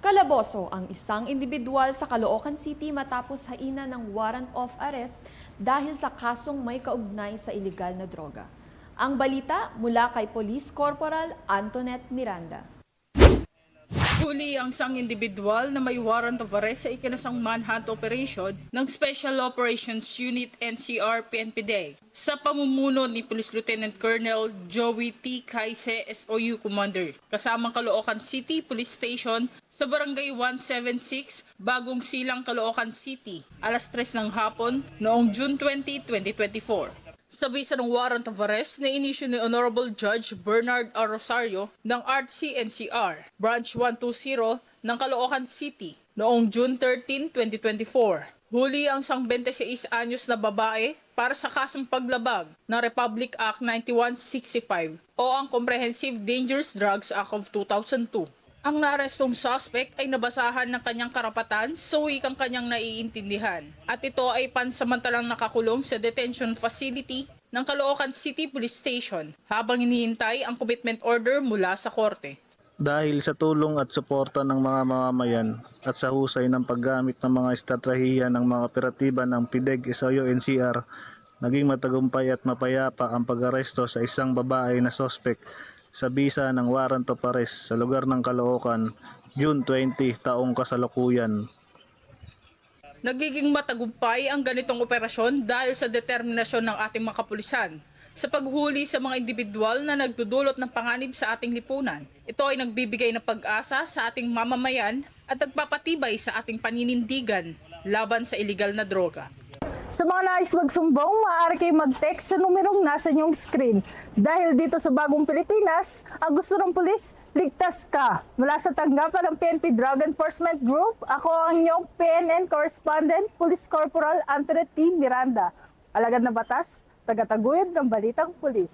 Kalaboso ang isang individual sa Caloocan City matapos hainan ng warrant of arrest dahil sa kasong may kaugnay sa ilegal na droga. Ang balita mula kay Police Corporal Antoinette Miranda. Huli ang isang individual na may warrant of arrest sa ikinasang manhunt operation ng Special Operations Unit NCR PNP sa pamumuno ni Police Lieutenant Colonel Joey T. Kaise SOU Commander kasamang Caloocan City Police Station sa Barangay 176, Bagong Silang, Caloocan City, alas 3 ng hapon noong June 20, 2024. Sa bisa ng warrant of arrest na inisyu ni Honorable Judge Bernard A. Rosario ng RC-NCR, Branch 120 ng Caloocan City noong June 13, 2024. Huli ang isang 26 anyos na babae para sa kasong paglabag ng Republic Act 9165 o ang Comprehensive Dangerous Drugs Act of 2002. Ang naarestong suspect ay nabasahan ng kanyang karapatan sa wikang kanyang naiintindihan at ito ay pansamantalang nakakulong sa detention facility ng Caloocan City Police Station habang hinihintay ang commitment order mula sa korte. Dahil sa tulong at suporta ng mga mamamayan at sa husay ng paggamit ng mga estratehiya ng mga operatiba ng PIDEG SOU NCR, naging matagumpay at mapayapa ang pag-aresto sa isang babae na suspect sa bisa ng warrant of arrest sa lugar ng Caloocan, June 20 taong kasalukuyan. Nagiging matagumpay ang ganitong operasyon dahil sa determinasyon ng ating mga kapulisan sa paghuli sa mga individual na nagdudulot ng panganib sa ating lipunan. Ito ay nagbibigay ng pag-asa sa ating mamamayan at nagpapatibay sa ating paninindigan laban sa iligal na droga. Sa mga nais magsumbong, maaari kayo mag-text sa numerong nasa inyong screen. Dahil dito sa Bagong Pilipinas, ang gusto ng pulis, ligtas ka. Mula sa tanggapan ng PNP Drug Enforcement Group, ako ang inyong PNN Correspondent, Police Corporal Antoinette Miranda. Alagad na batas, tagataguyod ng Balitang Pulis.